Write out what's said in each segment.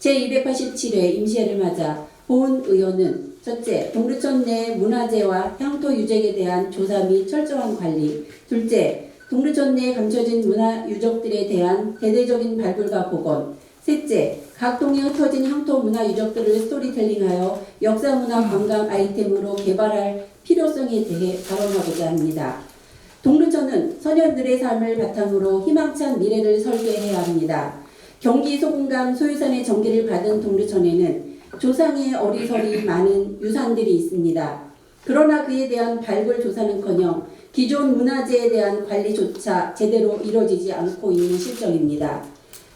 제287회 임시회를 맞아 본 의원은 첫째, 동두천 내 문화재와 향토 유적에 대한 조사 및 철저한 관리. 둘째, 동두천 내에 감춰진 문화 유적들에 대한 대대적인 발굴과 복원. 셋째, 각 동에 흩어진 향토 문화 유적들을 스토리텔링하여 역사 문화 관광 아이템으로 개발할 필요성에 대해 발언하고자 합니다. 동두천은 선현들의 삶을 바탕으로 희망찬 미래를 설계해야 합니다. 경기 소금강 소유산의 전기를 받은 동두천에는 조상의 어리설이 많은 유산들이 있습니다. 그러나 그에 대한 발굴 조사는커녕 기존 문화재에 대한 관리조차 제대로 이루어지지 않고 있는 실정입니다.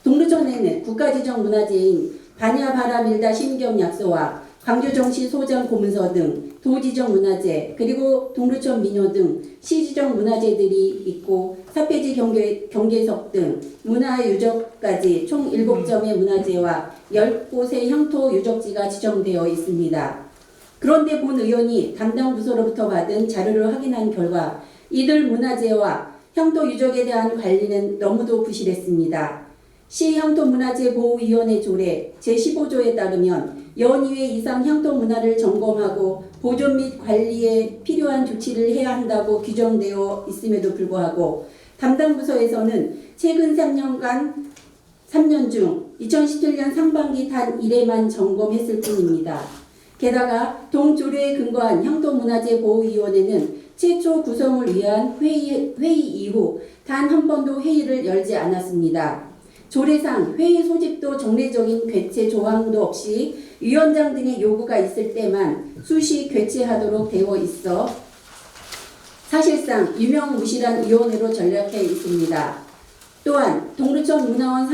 동두천에는 국가지정 문화재인 반야바라밀다 신경약소와 광주정시 소장 고문서 등 도지정 문화재, 그리고 동두천 민요 등 시지정 문화재들이 있고 사폐지 경계석 등 문화유적까지 총 7점의 문화재와 10곳의 향토 유적지가 지정되어 있습니다. 그런데 본 의원이 담당 부서로부터 받은 자료를 확인한 결과 이들 문화재와 향토 유적에 대한 관리는 너무도 부실했습니다. 시향토문화재보호위원회 조례 제15조에 따르면 연 2회 이상 향토 문화를 점검하고 보존 및 관리에 필요한 조치를 해야 한다고 규정되어 있음에도 불구하고 담당 부서에서는 최근 3년 중 2017년 상반기 단 1회만 점검했을 뿐입니다. 게다가 동조례에 근거한 향토문화재보호위원회는 최초 구성을 위한 회의 이후 단 한 번도 회의를 열지 않았습니다. 조례상 회의 소집도 정례적인 개최 조항도 없이 위원장 등의 요구가 있을 때만 수시 개최하도록 되어 있어 사실상 유명무실한 위원회로 전락해 있습니다. 또한 동두천 문화원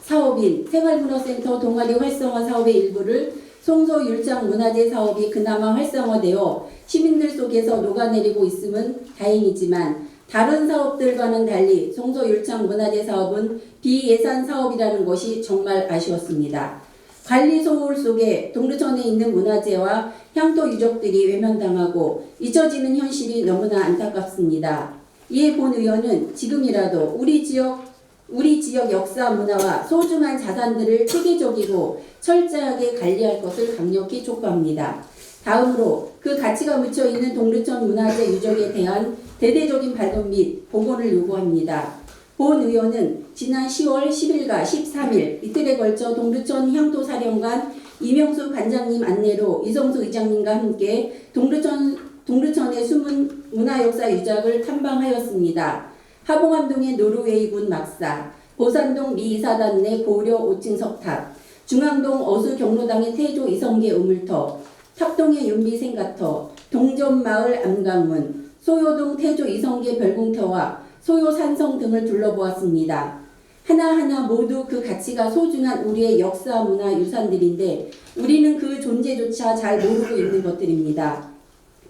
사업인 생활문화센터 동아리 활성화 사업의 일부를 송소율장 문화재 사업이 그나마 활성화되어 시민들 속에서 녹아내리고 있음은 다행이지만 다른 사업들과는 달리 송소율장 문화재 사업은 비예산 사업이라는 것이 정말 아쉬웠습니다. 관리 소홀 속에 동두천에 있는 문화재와 향토 유적들이 외면당하고 잊혀지는 현실이 너무나 안타깝습니다. 이에 본 의원은 지금이라도 우리 지역 역사 문화와 소중한 자산들을 체계적이고 철저하게 관리할 것을 강력히 촉구합니다. 다음으로 그 가치가 묻혀있는 동두천 문화재 유적에 대한 대대적인 발굴 및 복원을 요구합니다. 본 의원은 지난 10월 10일과 13일 이틀에 걸쳐 동두천 향토사령관 이명수 관장님 안내로 이성수 의장님과 함께 동두천의 숨은 문화역사 유적을 탐방하였습니다. 하봉암동의 노르웨이군 막사, 보산동 미이사단 내 고려 5층 석탑, 중앙동 어수 경로당의 태조 이성계 우물터, 탑동의 윤비 생가터, 동전마을 암강문, 소요동 태조 이성계 별궁터와 소요 산성 등을 둘러보았습니다. 하나하나 모두 그 가치가 소중한 우리의 역사 문화 유산들인데 우리는 그 존재조차 잘 모르고 있는 것들입니다.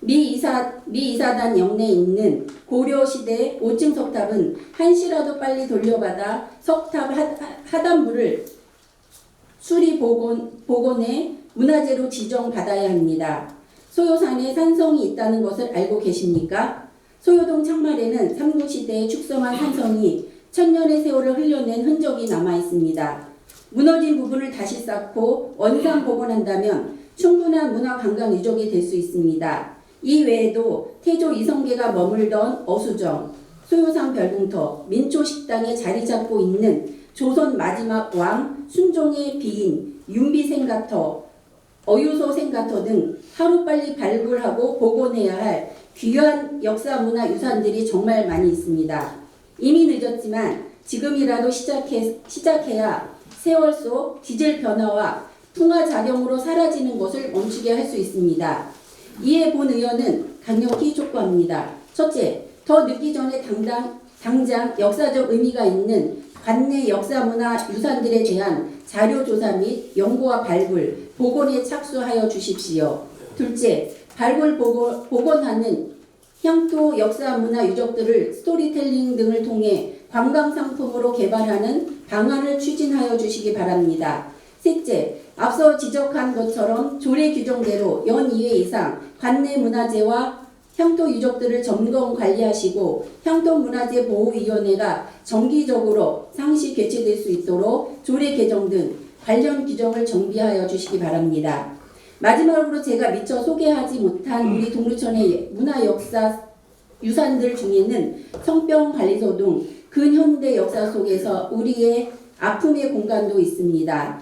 미이사단 영내에 있는 고려시대 5층 석탑은 한시라도 빨리 돌려받아 석탑 하단부를 수리 복원해 문화재로 지정받아야 합니다. 소요산에 산성이 있다는 것을 알고 계십니까? 소요동 창말에는 삼국시대에 축성한 산성이 천년의 세월을 흘려낸 흔적이 남아있습니다. 무너진 부분을 다시 쌓고 원상 복원한다면 충분한 문화관광 유적이 될 수 있습니다. 이 외에도 태조 이성계가 머물던 어수정, 소요산 별궁터, 민초식당에 자리 잡고 있는 조선 마지막 왕 순종의 비인 윤비생가터, 어유소 생가터 등 하루빨리 발굴하고 복원해야 할 귀한 역사 문화 유산들이 정말 많이 있습니다. 이미 늦었지만 지금이라도 시작해야 세월 속 디젤 변화와 풍화작용으로 사라지는 것을 멈추게 할 수 있습니다. 이에 본 의원은 강력히 촉구합니다. 첫째, 더 늦기 전에 당장 역사적 의미가 있는 관내 역사문화 유산들에 대한 자료조사 및 연구와 발굴, 복원에 착수하여 주십시오. 둘째, 발굴 복원하는 향토 역사문화 유적들을 스토리텔링 등을 통해 관광상품으로 개발하는 방안을 추진하여 주시기 바랍니다. 셋째, 앞서 지적한 것처럼 조례 규정대로 연 2회 이상 관내 문화재와 향토 유적들을 점검 관리하시고 향토문화재보호위원회가 정기적으로 상시 개최될 수 있도록 조례 개정 등 관련 규정을 정비하여 주시기 바랍니다. 마지막으로 제가 미처 소개하지 못한 우리 동두천의 문화 역사 유산들 중에는 성병관리소 등 근현대 역사 속에서 우리의 아픔의 공간도 있습니다.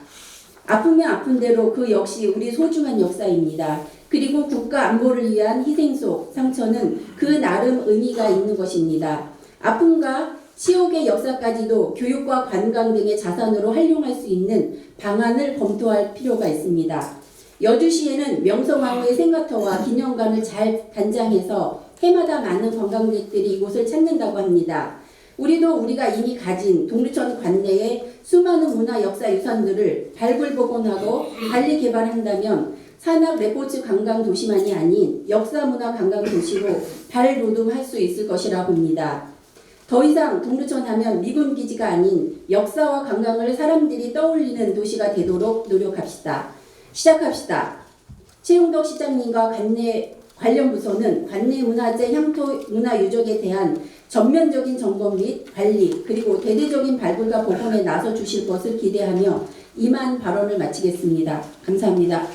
아프면 아픈 대로 그 역시 우리 소중한 역사입니다. 그리고 국가 안보를 위한 희생 속 상처는 그 나름 의미가 있는 것입니다. 아픔과 치욕의 역사까지도 교육과 관광 등의 자산으로 활용할 수 있는 방안을 검토할 필요가 있습니다. 여주시에는 명성황후의 생가터와 기념관을 잘 단장해서 해마다 많은 관광객들이 이곳을 찾는다고 합니다. 우리도 우리가 이미 가진 동두천 관내의 수많은 문화 역사 유산들을 발굴 복원하고 관리 개발한다면 산악 레포츠 관광 도시만이 아닌 역사 문화 관광 도시로 발돋움할 수 있을 것이라 봅니다. 더 이상 동두천 하면 미군 기지가 아닌 역사와 관광을 사람들이 떠올리는 도시가 되도록 노력합시다. 시작합시다. 최용덕 시장님과 관내 관련 부서는 관내 문화재 향토 문화 유적에 대한 전면적인 점검 및 관리 그리고 대대적인 발굴과 복원에 나서 주실 것을 기대하며 이만 발언을 마치겠습니다. 감사합니다.